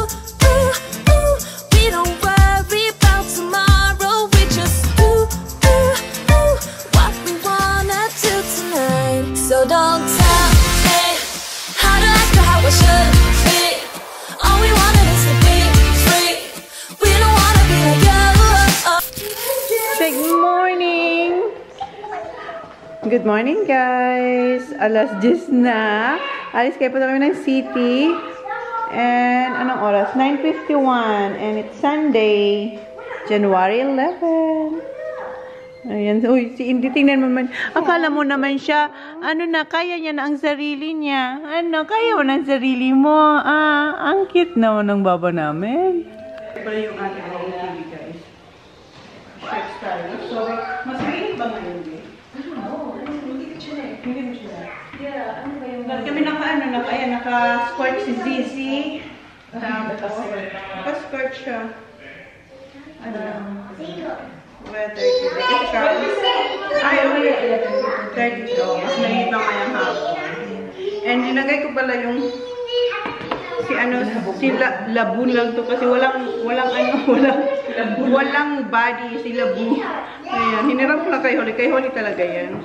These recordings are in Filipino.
We don't worry about tomorrow. We just do what we wanna do tonight. So don't tell me how to act or how I should be. All we wanted is to be free. We don't wanna be like you. Good morning! Good morning, guys! Alas 10 na. Alis kayo po kami ng city. And anong oras? 9:51. And it's Sunday, January 11. Ayan. Uy, si Indy, tingnan mo man. Akala mo naman siya, kaya niya na ang sarili niya. Kaya mo na ang sarili mo. Ang cute naman ng baba namin. Ito yung ating TV, guys. Chef style. So, mas mainit ba ngayon, Indy? Hindi ko siya. Yeah, ano ba yung... Kami naka-squirt si Zizi. Naka-squirt siya. Weather today. Ay, 32. Mas mainit na kaya hapon. And inagay ko pala yung si Labun lang to kasi walang body si Labu. Ayan, hiniram ko lang kay Holly talaga yan.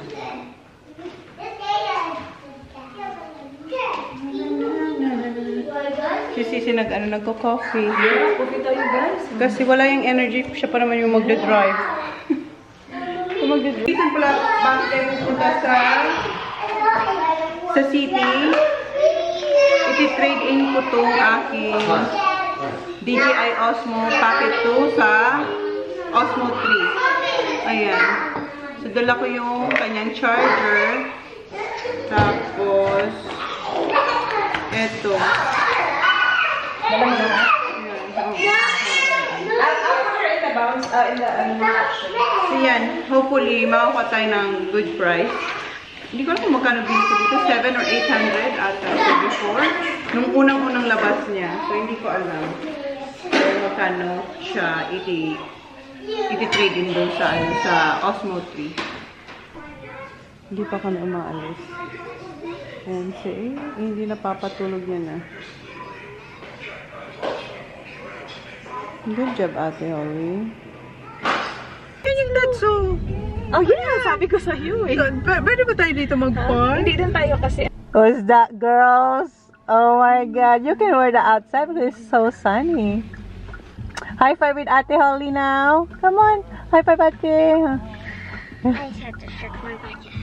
Si Sisi nagko-coffee. Yeah, coffee tayo, guys. Kasi wala yung energy, siya pa naman yung magdadrive. Reason pala bakit tayo pupunta sa city. Iti-trade in ko itong aking DJI Osmo Pocket 2 sa Osmo 3. Ayan. So, dala ko yung kanyang charger. Tapos, eto. So, yan. Hopefully, makakuha tayo ng good price. Hindi ko alam kung magkano bilhin ko dito. 7 or 800 ata before. Nung unang-unang labas niya. So, hindi ko alam. Pero magkano siya iti-trade in doon sa Osmo 3. Hindi pa kami umaalis. And see, hindi napapatulog yan ah. Good job, Ate Holly. Yan yung Datso. Oh yeah, sabi ko sa iyo eh. Pwede ba tayo dito mag-park? Hindi din tayo kasi. What's that, girls? Oh my God, you can wear that outside because it's so sunny. High five with Ate Holly now. Come on, high five, Ate. I just had to stretch my body.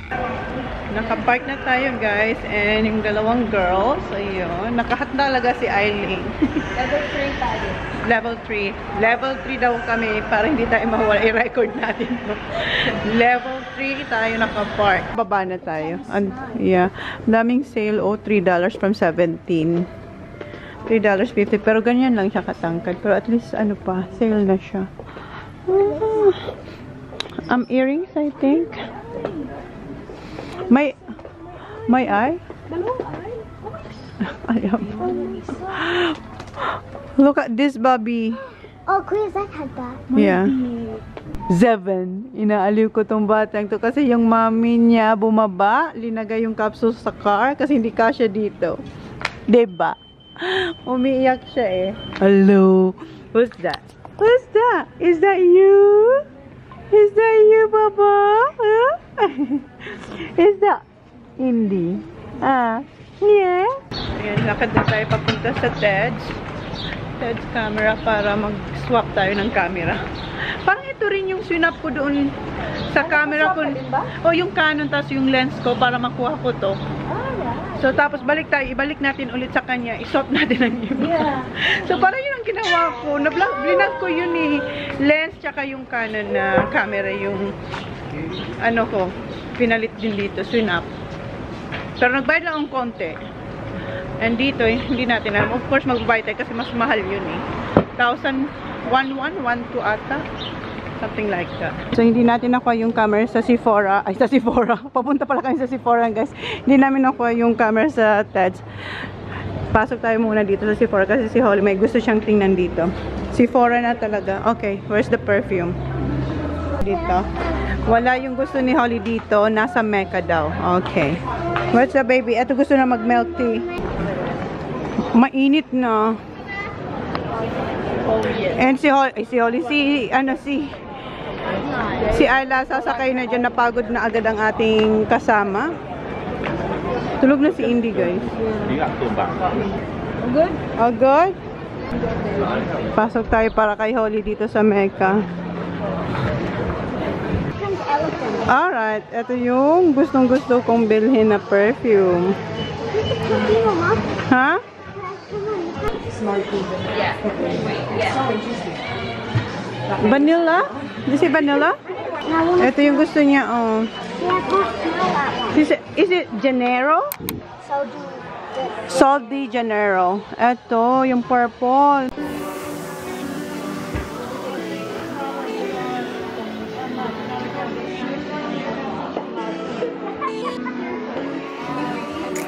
Nakapark na tayo, guys, and yung dalawang girls, ayun, nakahat talaga si Eileen. Level 3 tayo. Level 3. Level 3 daw kami para hindi tayo mawala. I-record natin to. Level 3 tayo nakapark. Baba na tayo. Yeah. Daming sale. Oh, $3 from 17. $3.50. Pero ganyan lang siya katangkad. Pero at least, pa, sale na siya. Earrings, I think. May eye? Dalawang eye? Ayan. Look at this, Bobby. Oh, Chris, I had that. Yeah. 7. Inaaliw ko tong batang to kasi yung mommy niya bumaba, linagay yung capsule sa car kasi hindi kasya dito. Diba? Umiiyak siya eh. Hello. Who's that? Who's that? Is that you? Is that you, Baba? Huh? Is that Indy? Yeah? Ayan, lakad na tayo papunta sa Ted's camera para mag-swap tayo ng camera. Parang ito rin yung swinap ko doon sa camera ko. O yung Canon, tapos yung lens ko para makuha ko to. So, tapos ibalik natin ulit sa kanya. I-swap natin ang iba. Yeah. So, parang yun ang ginawa ko. Blinag ko yun eh. Lens, tsaka yung Canon na camera, yung ko, pinalit din dito, swinap. Pero nagbayad lang ang konti. And dito, hindi natin alam. Of course, magbabayad tayo kasi mas mahal yun eh. 1,000, 1,2 ata. Something like that. So, hindi natin nakuha yung camera sa Sephora. Ay, sa Sephora. Papunta pala kayo sa Sephora, guys. Hindi namin nakuha yung camera sa Ted's. Pasok tayo muna dito sa Sephora kasi si Holly may gusto siyang tingnan dito. Sephora na talaga. Okay, where's the perfume? Dito. Wala yung gusto ni Holly dito. Nasa Mecca daw. Okay. What's the baby? Ito gusto na mag-milk tea. Mainit na. Oh, yes. And si Holly, si Ayla, sasakay na dyan, napagod na agad ang ating kasama. Tulog na si Indy, guys. Good? Oh, good? Pasok tayo para kay Holly dito sa Mecca. Alright, ito yung gustong-gusto kong bilhin na perfume. Ha? Yeah. Vanilla? Is it vanilla? Ito yung gusto niya, oh. Is it Janeiro? Sol de Janeiro. Ito, yung purple.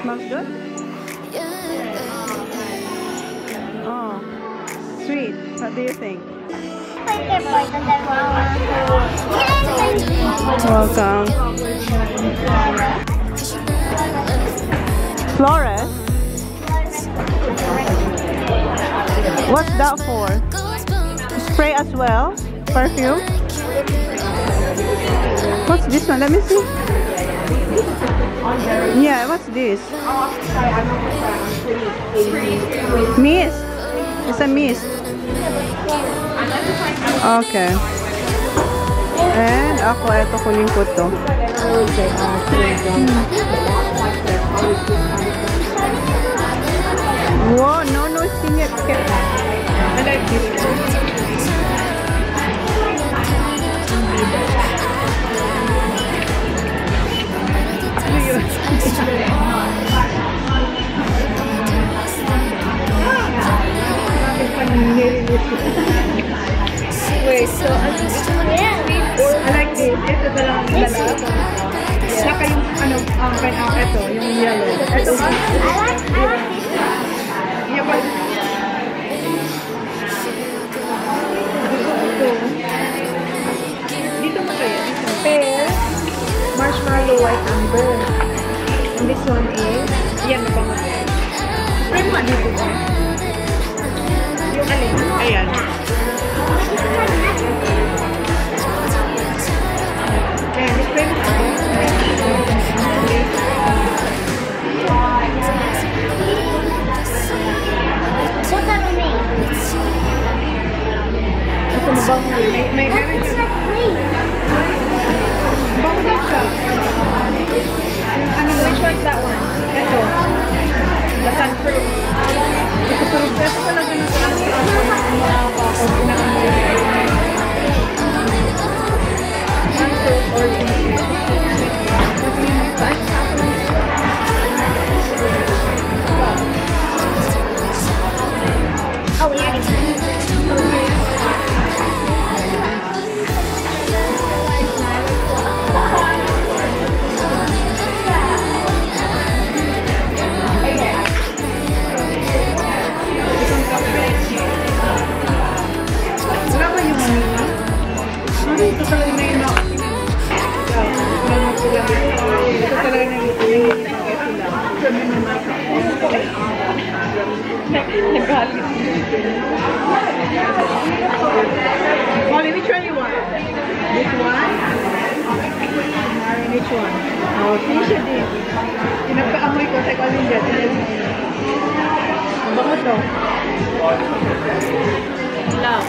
Smells good? Oh, sweet. What do you think? Welcome. Flores? What's that for? Spray as well? Perfume? What's this one? Let me see. Yeah, what's this? Mist. It's a mist. Okay. And ako, ito kunin ko to. Wow, no, sing it. I like this. Wait, so I like this. Ito talagang lalaki. Saka yung ano, ito, yung yellow. Ito, yeah, but dito mo kaya? Pear, marshmallow, white amber. And this one is, yan, nabango. Spray mo dito ba? Yung alin? Ayan. Ayan, spray mo dito. What's that mean? Ito mabango. May meron siya. Bango din siya. Ano, which one's that one? Ito. The sunproof. Ito talaga ng sunproof or Oh, we already wala ba yung manila? Ano ito talaga na yun? Ito talaga na yun. Nagalit. Molly, which one you want? This one? Mari, which one? Oh, siya din. Pinagpaamoy ko sa kalin dyan. Ang bango to. Love.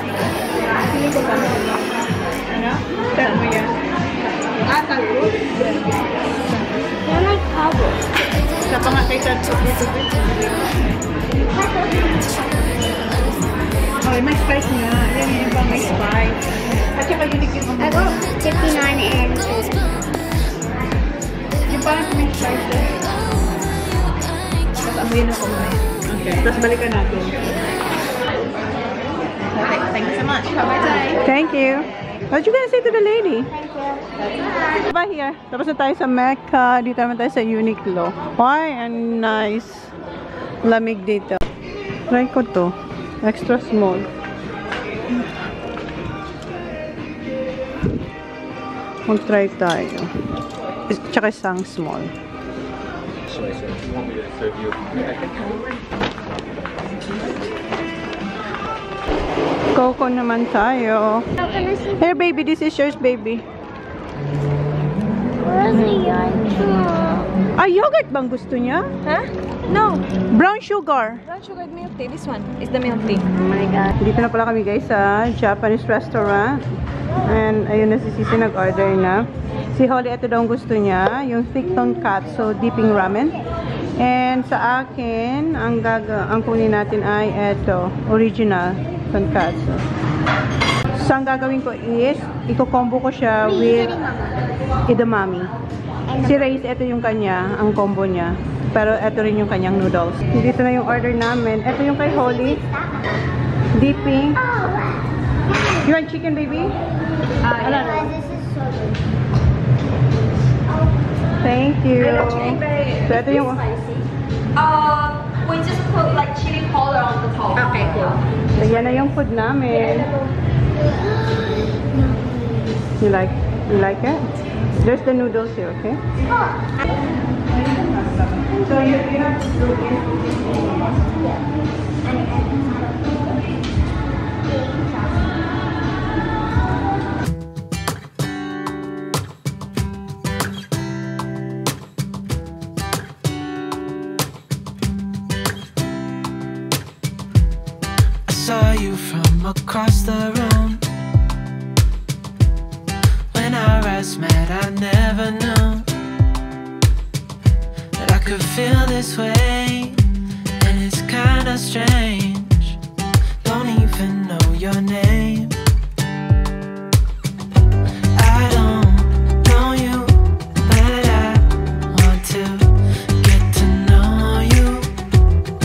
Sili ko ba? Ano? Saan mo yan? Talbot? I like cowboy. Sa pa nga kay Talbot dito. Oh, may spice nga. Yan yung bang may spice. At saka unique yung I got 59 and yung parang may spice eh. Tapos amoyin ako mo. Okay. Tapos balikan natin. Okay. Thank you so much. Have a day. Thank you. What you gonna say to the lady? thank you. Bye here. Tapos na tayo sa Mecca. Dito naman tayo sa Uniqlo. Why? And nice. Lamig dito. Try ko to. Extra small. Mag-try tayo. Tsaka isang small. So you want me to serve you? Coco naman tayo. How can I see? Here, baby. This is yours, baby. Where's the yarn? Ah, yogurt bang gusto niya? Huh? No. Brown sugar. Brown sugar milk tea. This one is the milk tea. Oh my God. Dito na pala kami guys sa Japanese restaurant. And ayun na si Sisi nag-order na. Si Holly, ito daw ang gusto niya. Yung thick tonkatsu dipping ramen. And sa akin, ang kunin natin ay ito. Original tonkatsu. So ang gagawin ko is, i-combo ko siya with edamame. Si Reyes, ito yung kanya, ang combo niya. Pero ito rin yung kanyang noodles. Dito na yung order namin. Ito yung kay Holly. Dipping. You want chicken, baby? This is so good. Thank you. So ito yung... We just put like chili powder on the top. Okay, cool. So yan na yung food namin. You like it? There's the noodles here, okay? So you have to do it. Saw you from across the room. When our eyes met, I never knew that I could feel this way, and it's kinda strange. Don't even know your name. I don't know you, but I want to get to know you.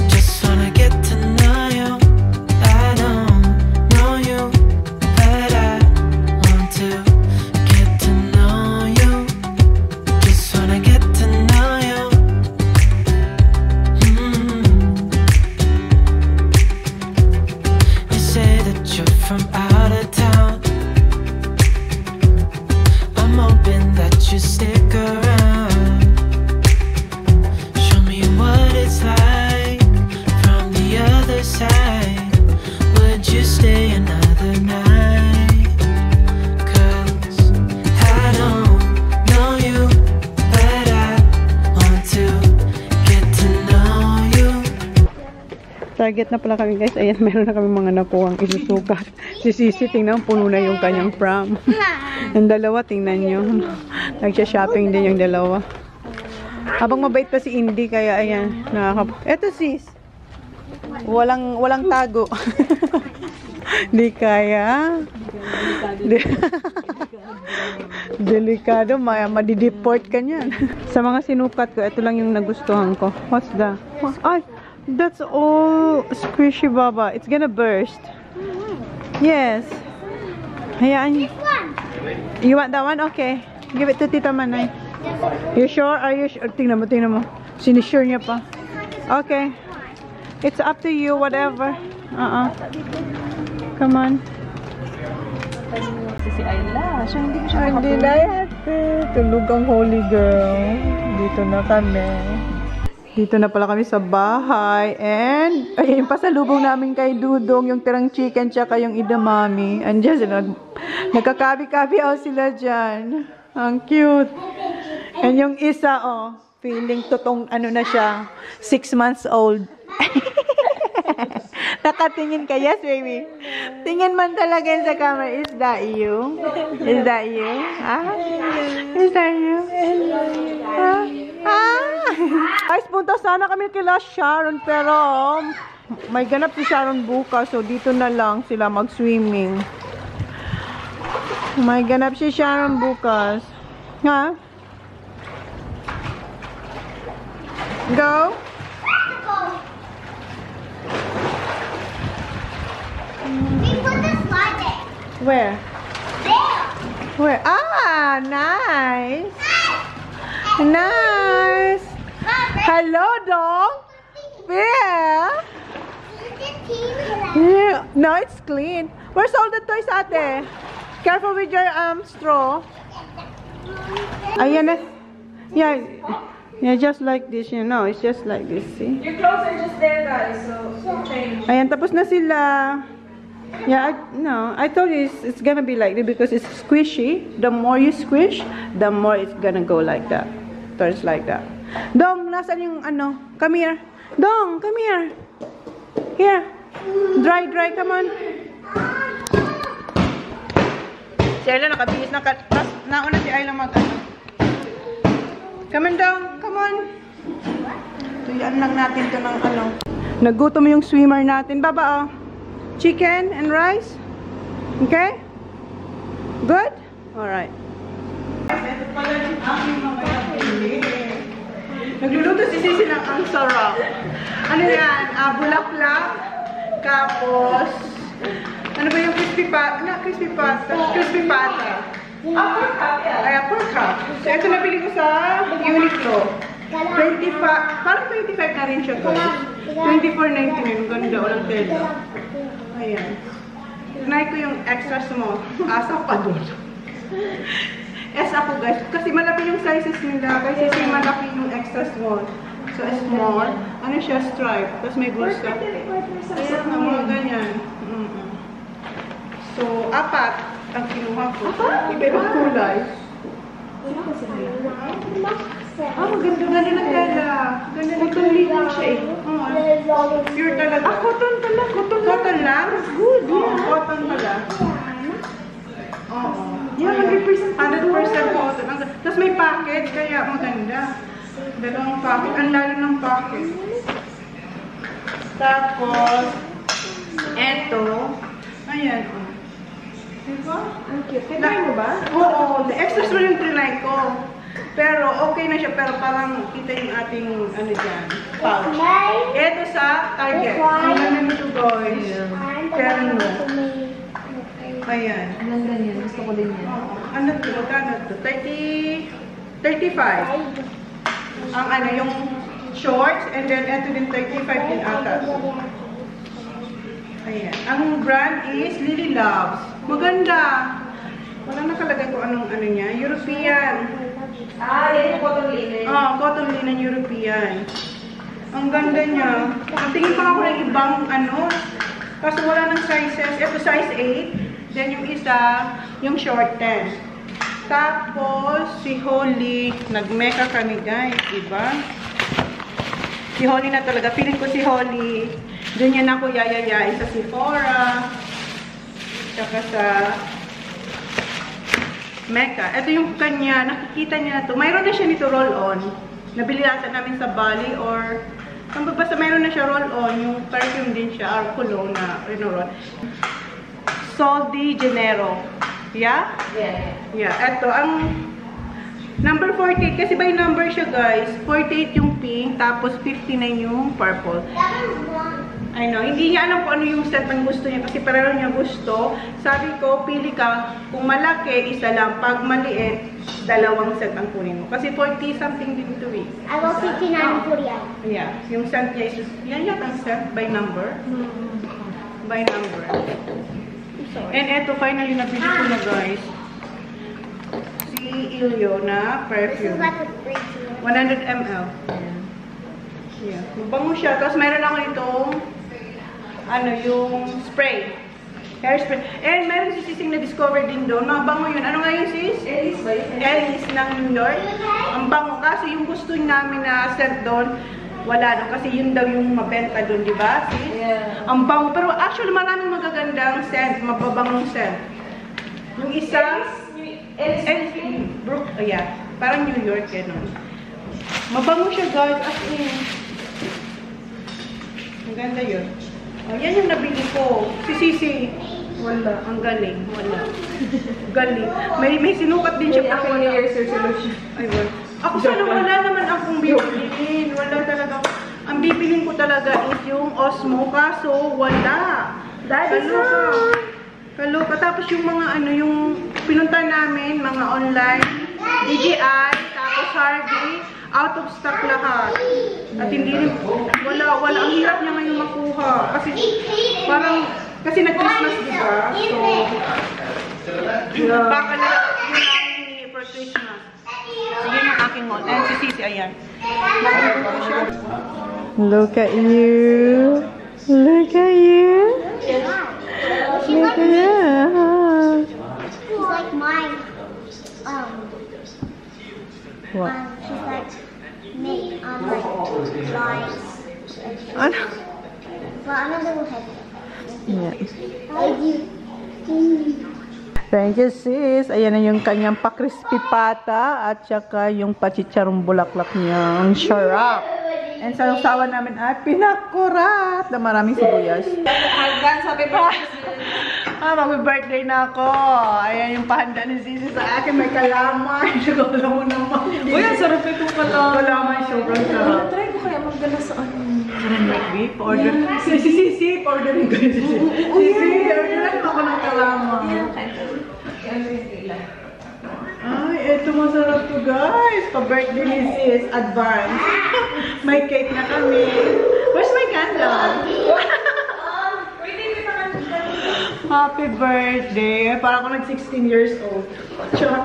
Just wanna get to know you. From out of town, I'm hoping that you stick around. Show me what it's like from the other side. Would you stay another night? 'Cause I don't know you, but I want to get to know you. Target na pala kami guys. Ayan, meron na kami mga nakuhang isusukat. Si Sisi, tingnan, puno na yung kanyang pram. Yung dalawa, tingnan nyo. Nagsha-shopping din yung dalawa. Habang mabait pa si Indy, kaya ayan. Eto sis. Walang tago. Di kaya. Delikado, madideport ka niyan. Sa mga sinukat ko, ito lang yung nagustuhan ko. What's that? Ay! That's all squishy, Baba. It's gonna burst. Yes. Hayaan. You want that one? Okay. Give it to Tita Manay. You sure? Are you sure? Tingnan mo. Sinisure niya pa. Okay. It's up to you, whatever. Come on. Si Ayla. Siya hindi ko siya Hindi na yate. Tulog ang holy girl. Dito na kami. Dito na pala kami sa bahay. And, ayun, pasalubong namin kay Dudong, yung tirang chicken, tsaka yung edamame. Andiyan sila. Nagkakabi-kabi sila dyan. Ang cute. And yung isa, oh, feeling totong, ano na siya, 6 months old. Nakatingin ka, yes, baby. Tingin man talaga sa camera. Is that you? Is that you? Is that you? Guys, punta sana kami kila Sharon, pero may ganap si Sharon bukas, so dito na lang sila mag-swimming. May ganap si Sharon bukas. Ha? Go? We put the slide there. Where? There. Where? Ah, nice. Nice. Hello, dog. Where? Yeah. No, it's clean. Where's all the toys, ate? Careful with your straw. Ayan na. Yeah. Yeah, just like this, you know. It's just like this, see? Your clothes are just there, guys. So change. Ayan, tapos na sila. Yeah, no, I told you it's gonna be like this because it's squishy. The more you squish, the more it's gonna go like that. Turns like that. Dong, nasan yung ano? Come here. Dong, come here. Here. Dry, come on. Si Ayla nakabihis na. Nauna si Ayla mag-ano. Come on, Dong. Come on. Tuyaan lang natin to ng ano. Nagutom yung swimmer natin. Baba, oh. Chicken and rice. Okay? Good? Alright. Ito pala yung aking mga napili. Nagluluto si Sisi ng ang sarap. Ano yan? Bulaklak. Tapos, ano ba yung crispy pata? Crispy pata. Pork cup. Ay, pork cup. So, ito nabili ko sa Uniqlo. 25, parang 25 na rin siya to. 24.99. Ganda, walang tela. Ayan. Tinay ko yung extra small. Asa pa doon. S ako guys. Kasi malaki yung sizes nila. Kasi malaki yung extra small. So, small. Ano siya? Stripe. Tapos may bulsa. Ayan na mga ganyan. So, 4 ang kinuha ko. Iba-ibang kulay. Ganda na tela. Ganda na tulitan siya eh. Pure talaga. Cotton pala. Cotton lang? Good. Cotton pala. Oo. Yeah, 100% cotton. Tapos may packet, kaya maganda. Dalawang packet. Ang lalim ng packet. Tapos, eto. Ayan. Diba? Ang cute. Tinry mo ba? Oo. The extra small yung trinay ko. Pero okay na siya, pero parang kita yung ating ano dyan, pouch. Ito sa Target. Ang ganda nito guys. Pero no. Ayan. Ang ganda niya. Gusto ko din yan. Ano ito? Magkano ito? 35. Ang ano, yung shorts, and then ito din 35 din ata. Ayan. Ang brand is Lily Loves. Maganda. Wala nakalagay ko anong ano niya. European. Yan yung cotton linen. Cotton linen European. Ang ganda niya. Tingin pa ako ng ibang ano. Kasi wala ng sizes. Ito size 8. Then yung isa, yung short 10. Tapos, si Holly. Nag-meka kami guys. Diba? Si Holly na talaga. Feeling ko si Holly. Doon yan ako yayayain sa Sephora. Tsaka sa Mecca. Ito yung kanya, nakikita niya na to. Mayroon na siya nito roll-on. Nabili natin namin sa Bali or basta mayroon na siya roll-on. Yung perfume din siya, or cologne na roll-on. Sol de Janeiro. Yeah? Yeah. Ito, ang number 48. Kasi by number siya guys. 48 yung pink, tapos 59 yung purple. I know. Hindi niya alam kung ano yung set ng gusto niya kasi pareho niya gusto. Sabi ko, pili ka. Kung malaki, isa lang. Pag maliit, dalawang set ang kunin mo. Kasi 40 something din ito eh. I will 59 for you. Yeah. Yung set niya is, yan ang set by number. By number. And eto, finally, nabili ko na guys. Si Ilyo na perfume. 100 ml. Yeah. Mabango siya. Tapos mayroon ako itong ano, yung spray. Hairspray. And meron si Sising na-discover din doon. Mabango yun. Ano nga yun, sis? Ellis ba yun? Ellis ng New York. Ang bango. Kasi yung gusto namin na scent doon, wala no. Kasi yun daw yung mabenta doon, di ba? Sis? Yeah. Ang bango. Pero actually, maraming magagandang scent. Mababangong scent. Yung isa, Ellis. Brook. Oh, yeah. Parang New York, gano'n. Mabango siya, guys. As in. Ang ganda yun. Oh, yan yung nabili ko. Si Sisi. Wala. Ang galing. Wala. Galing. May sinukat din siya. Yan ako New Year's resolution. Ay, wala. Ako sana wala naman akong bibilin. Wala talaga. Ang bibilin ko talaga is yung Osmo. Kaso, wala. Kaloka. Kaloka. Tapos yung mga ano, yung pinunta namin, mga online, DJI, tapos Harvey, out of stock lahat. At hindi rin, wala. Ang hirap niya ngayon makuha. Kasi, parang, kasi nag-Christmas, di ba? So, baka na yung namin for Christmas. So, yun yung aking mall. And si Sisi, ayan. Look at you. Look at you. What? She's like made like lines. Ano? But another will have Yeah. you. Thank you, sis. Ayan na yung kanyang pa-crispy pata at saka yung pachicharong bulaklak niya. Ang sarap. And sa usawa namin ay pinakurat na maraming sibuyas. Advance happy birthday. Happy birthday na ako. Ayan yung pahanda ni Sisi sa akin. May kalamay. Siguro mo naman. Uy, ang sarap itong kalamay. Kalamay, sobrang sarap. Try ko kaya magdala sa ano. Maybe, pa-order. Sisi, pa-orderin ko yung Sisi. Sisi, orderan mo ako ng kalamay. Ay, eto masarap to guys. Pa-birthday ni Sis. Advance. May cake na kami. Where's my candle? Happy birthday. Parang ako nag-16 years old. Chok.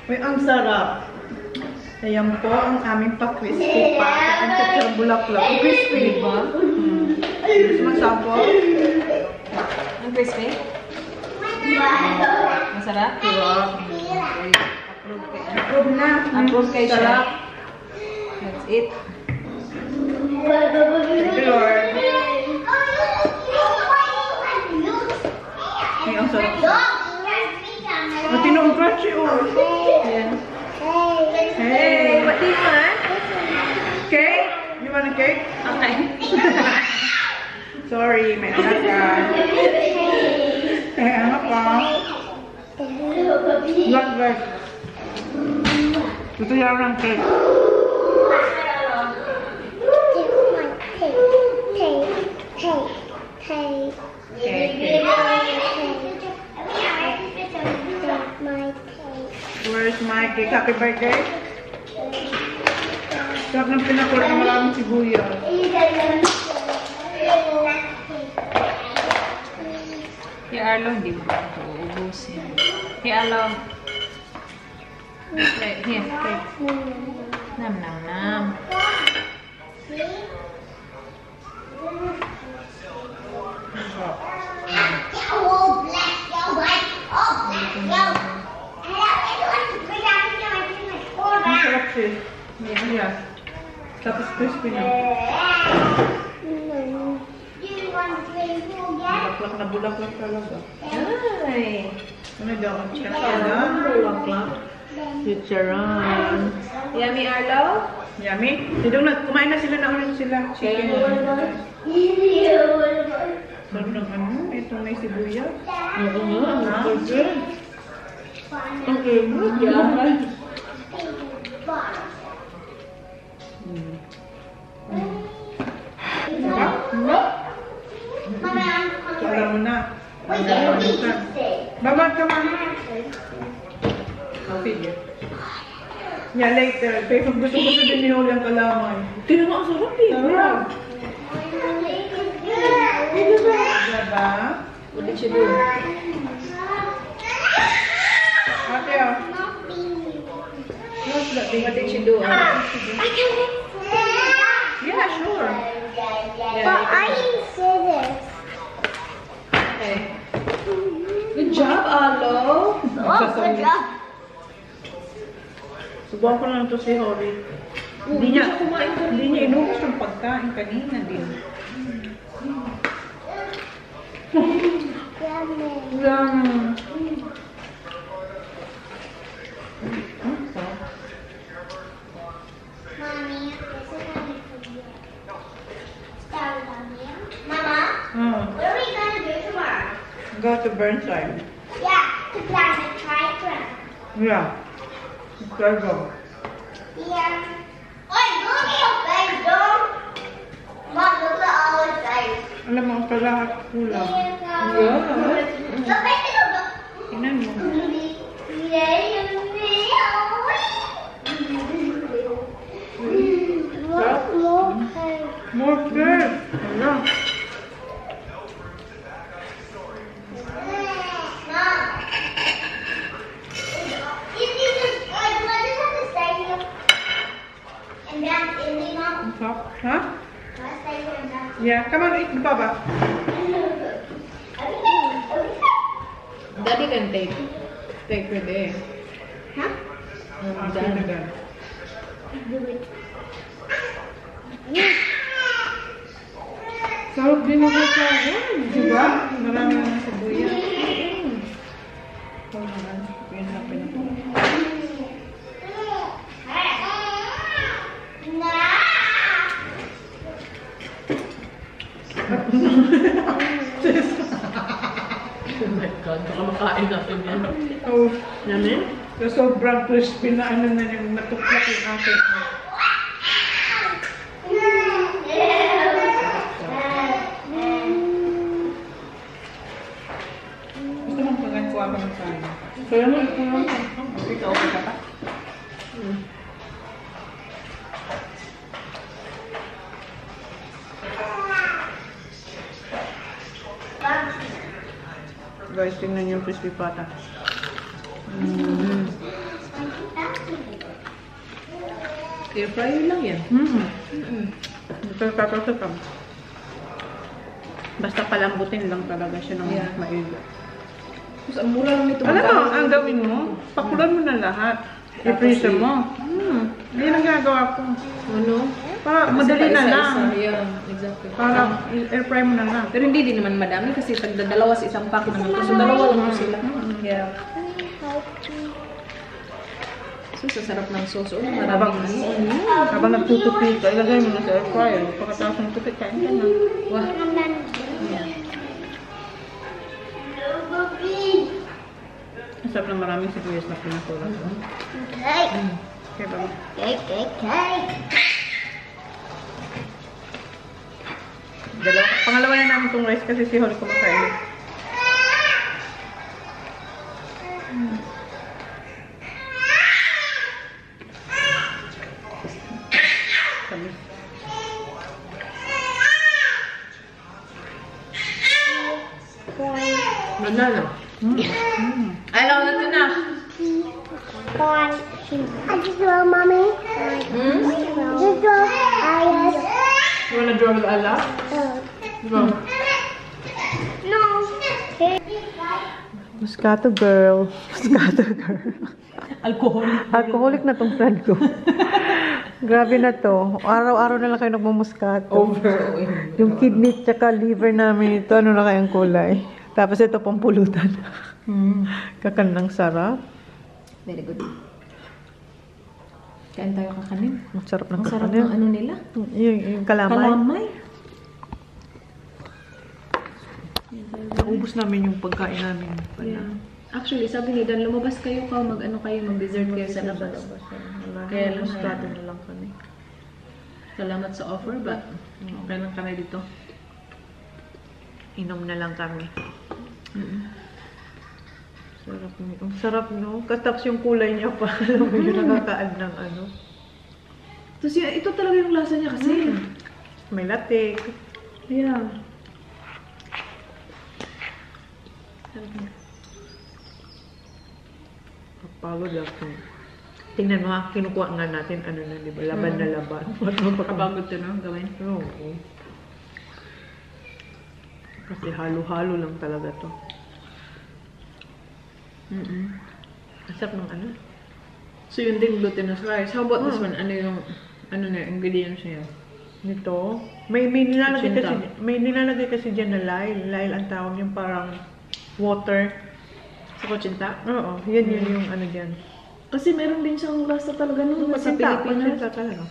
Uy, ang sarap. Ayan po ang aming pa-crispy pata. Ang katsarang bulaklak. Ang crispy, diba? Gusto masapo? Ang crispy? Masarap? Sarap. Approve kayo. Approve na. Approve kayo siya. Sarap. That's it. Thank you, Lord. Ay, ang sarap. Matinong crunchy, oh. Yeah. Hey. What do you want? Cake? You want a cake? Okay. Sorry, may anak ka. May anak ka. Blood work. Gusto niya ng cake. Where's my cake? Happy birthday. Sarap ng pinakulat ng maraming sibuyas. Si Arlo, hindi mo ba ito uubusin? Si Arlo. Here, take. Nam, nam, nam. Ang sarap sis. Yeah. Tapos crispy na. Bulaklak na bulaklak talaga. Ay! Ano daw? Chicharon. Bulaklak. Chicharon. Yummy, Arlo? Yummy. Kumain na sila na ulit sila. Chicken. Sarap ng ano? Ito may sibuyas. Okay. Okay. Kala mo na. Baba, come on. Sige. Yeah, later. Pero kung gusto din ni Huli ang kalamay. Tingnan mo, ang sarap eh. Sarap. Diba? What did you do? Ate, oh. What's that thing? What did you do, Arlo? Yeah, sure. But I need scissors. Okay. Good job, Arlo. Oh, good job. Subukan ko lang ito si Hori. Hindi niya inubos ng pagkain kanina din. Lang. Mommy, this is coming for you. Start on you. Mama, what are we gonna do tomorrow? Go to Burnside. Yeah, to plant a trigram. Yeah. Let's go. Yeah. Oi, look at your face, dog. Mom, look at all his face. Alam mo, sa lahat kulang. Look at the Tingnan mo. More cake. Ayan. Ang sarap. Ha? Yeah, come on, eat the baba. Daddy can take with it. Huh? Dad. Do it. Sarap din ako sa diba? Marami naman sa buya. Oo naman. Yun lang pinag- Oh my God, baka makain natin yan. Oh, Yan eh? so sobrang crispy na ano na yung natuklak yung akin. Gusto mong pagkakuha ko ng sana. Kaya mo, ikaw ka pa? Guys, tingnan niyo yung crispy pata. Air fryer lang yan. Ito tatasakam. Basta palambutin lang talaga siya ng Yeah. maigi. Tapos ang mura lang nito. Alam mo, ang gawin mo, pakulan mo na lahat. I-freezer mo. Yan ang gagawa ko. Ano? Para Kasi madali na paisa-isa. lang. Yeah, exactly. Para air fry mo na lang. Pero hindi din naman madami kasi pag dalawa sa isang packet naman. So dalawa lang po sila. Yeah. So sa sarap ng sauce. Oh, maraming ano. Habang nagtutupi ka, ilagay mo na sa air fryer. Pagkatapos ng tupi, kain ka na. Wah. Yeah. Ang sarap ng maraming sibuyas na pinasulat. Cake. Okay ba? Cake, cake, cake. Pangalawa na namin itong rice kasi si Holly kumakain. Tamis. Banana. I love it enough. Corn. I just love mommy. Just love Alice. You wanna draw with Allah? Draw. No. Moscato girl. Moscato girl. Alcohol. Alcoholic na tong friend ko. Grabe na to. Araw-araw na lang kayo nagmamuscato. Over. Yung kidney tsaka liver namin ito, ano na kayang kulay. Tapos ito pang pulutan. Kakanang sarap. Very good. Kain tayo kakanin. Ang sarap ng Ang sarap kakanin. ng ano nila. Yung kalamay. Kalamay. Naubos namin yung pagkain namin. Yeah. Actually, sabi ni Dan, lumabas kayo ka, mag-ano kayo, mag-dessert kayo sa labas. Kaya lang Moscato na lang kami. Salamat sa offer, but okay lang kami dito. Inom na lang kami. Sarap no. Ang sarap no. Tapos yung kulay niya pa. Alam mo yun, nakakaad ng ano. Tapos ito talaga yung lasa niya kasi. May latik. Yeah. Kapagod lang. Tingnan mo ha, kinukuha nga natin, ano na, di ba? Laban na laban. Kapagod to no, gawin. Oo. Kasi halo-halo lang talaga to. Ang sarap ng ano? So yun din glutinous rice. How about this one? Ano yung na ingredients niya? Nito, may nilalagay Kutsinta. kasi dyan na lyle. Lyle ang tawag yung parang water. Sa kutsinta? Oo, yan yun yung ano dyan. Kasi meron din siyang lasa talaga nung sa Kutsinta, Pilipinas. kutsinta talaga.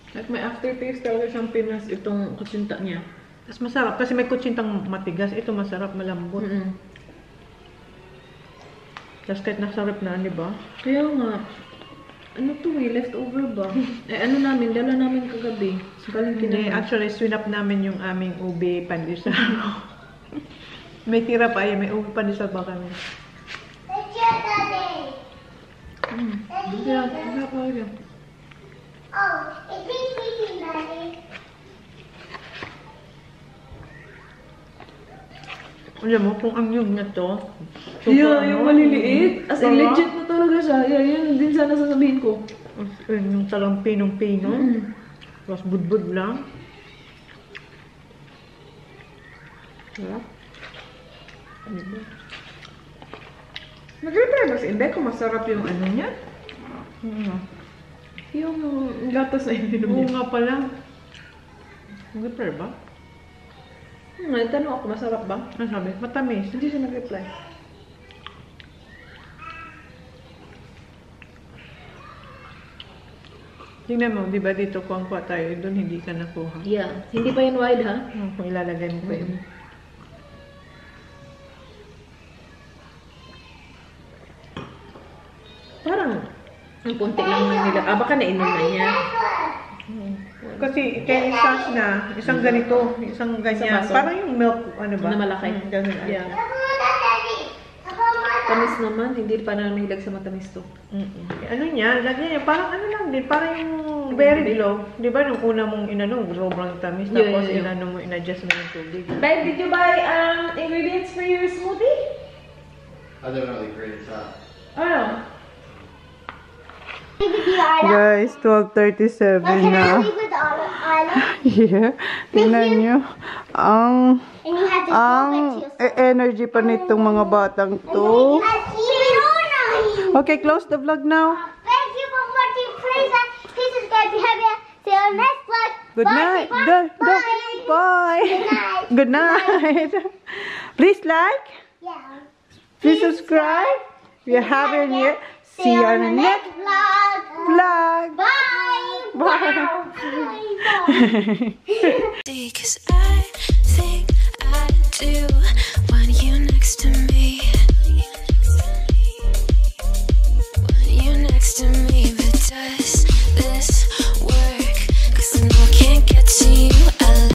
Like may aftertaste talaga siyang Pinas itong kutsinta niya. Tapos masarap kasi may kutsintang matigas. Ito masarap, malambot. Tapos kahit nasarap na, di ba? Kaya nga, ano to leftover ba? Ano namin, dala namin kagabi. Sa Valentina. Hindi, actually, swinap namin yung aming ube pandesal. May tira pa may ube pandesal ba kami? It's your daddy. Kaya, masarap talaga. Oh, it's eating, daddy. Alam mo, kung ang yung na to, Yeah, yung maliliit. As in, Diba? legit na talaga siya. Yeah, yun din sana sasabihin ko. yung talang pinong-pino, tapos budbud lang. Sarap. Diba? Nag-repair ba si Inday kung masarap yung ano niya? Yung gatas na ininom niya. Oo nga pala. Nag-repair ba? Nagtanong ako, masarap ba? Ano sabi? Matamis. Hindi siya nag-reply. Tingnan mo, di ba dito kuha tayo, doon hindi ka nakuha. Yeah. Hindi pa yun wide, ha? Kung ilalagay mo pa yun. Parang, ang punti lang na nila. Baka nainom na niya. Kasi kaya yung sauce na, isang ganito, isang ganyan. baso? Parang yung milk, ano ba? Na malaki. Ganun. Yeah. Tamis naman. Hindi pa na mahilag sa matamis to. Ano niya, lagyan niya, parang ano lang din, parang yung berry glow. Di ba nung una mong inano, sobrang tamis, Yeah, tapos yeah. inano mo, in-adjust mo yung tubig. Babe, did you buy ingredients for your smoothie? I don't know the ingredients are. Ano? Guys, 12:37 na. With Isla. Yeah, tingnan nyo. Ang And you have to go into energy pa nitong mga batang to. Okay, close the vlog now. Thank you for watching. Please subscribe if you haven't. See you next vlog. Good Bye, night. bye, Bye. bye. Good night. Please like. Yeah. Please subscribe. If you haven't yet. See you on the next vlog. vlog. Bye. Bye. Bye. Cause I think I do want you next to me.